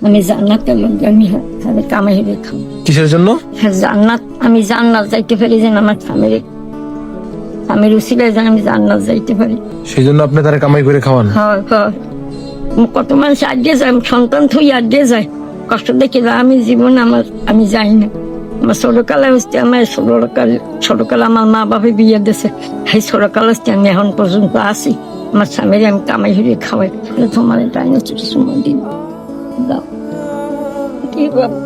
আমি জান্নাতের লোক, আমি কামাই হইবে খাবো। কিসের জন্য? হ্যাঁ জান্নাত, আমি জান্নাত যাইতে পারি যেন আমার স্বামীর উসিলায় যেন আমি জান্নাত যাইতে পারি। সেই জন্য আপনি তারা কামাই করে খাওয়ান? হয় হয়। কত মানুষ আগে যায়, সন্তান থই আগে যায়, কষ্ট দেখে যায়। আমি জীবন আমি যাই না। আমার ছোটকালে হচ্ছে, আমার ছোটকালে আমার মা বাবা বিয়ে দিয়েছে, সেই ছোটকাল হচ্ছে আমি এখন পর্যন্ত আছি। আমার স্বামীর আমি কামাই হইলে খাওয়াই। তোমার টাইম হচ্ছে সময় দিন দাও কি বাবা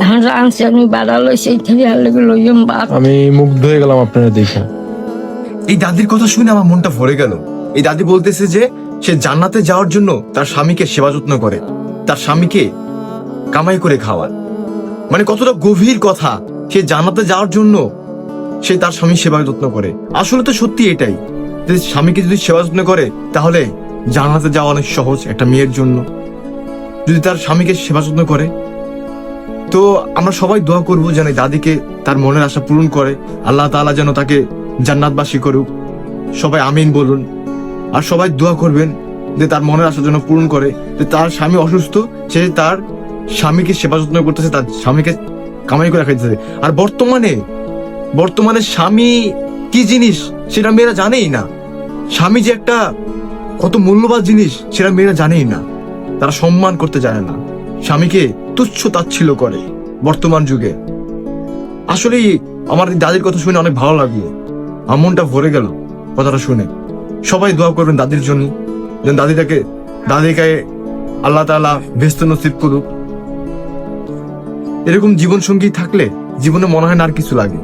এখন রাঁধছি আমি বাড়ালো সেই থেকে লইম বাদ। আমি মুগ্ধ হয়ে গেলাম আপনারা দেখে। এই দাদির কথা শুনে আমার মনটা ভরে গেল। এই দাদি বলতেছে যে সে জান্নাতে যাওয়ার জন্য তার স্বামীকে সেবা যত্ন করে, তার স্বামীকে কামাই করে খাওয়ার। মানে কতটা গভীর কথা। সে জান্নাতে যাওয়ার জন্য সে তার স্বামীর সেবা যত্ন করে। আসলে তো সত্যি এটাই, যে স্বামীকে যদি সেবা যত্ন করে তাহলে জান্নাতে যাওয়া অনেক সহজ একটা মেয়ের জন্য, যদি তার স্বামীকে সেবা যত্ন করে। তো আমরা সবাই দোয়া করবো যেন দাদিকে তার মনের আশা পূরণ করে, আল্লাহ তাআলা যেন তাকে জান্নাতবাসী করুক। সবাই আমিন বলুন। আর সবাই দোয়া করবেন যে তার মনের আশা যেন পূরণ করে, যে তার স্বামী অসুস্থ, সে তার স্বামীকে সেবা যত্ন করতেছে, তার স্বামীকে কামাই করে খাইতেছে। আর বর্তমানে স্বামী কি জিনিস সেটা মেয়েরা জানেই না। স্বামী যে একটা কত মূল্যবান জিনিস সেটা মেয়েরা জানেই না। তারা সম্মান করতে জানে না, স্বামীকে তুচ্ছ তাচ্ছিল্য করে বর্তমান যুগে। আসলেই আমার দাদির কথা শুনে অনেক ভালো লাগলো, আমার মনটা ভরে গেল কথাটা শুনে। সবাই দোয়া করবেন দাদির জন্য, যেন দাদিকে আল্লাহ তাআলা বেহেশত নসিব করুক। এরকম জীবন সঙ্গী থাকলে জীবনে মনে হয় না আর কিছু লাগে।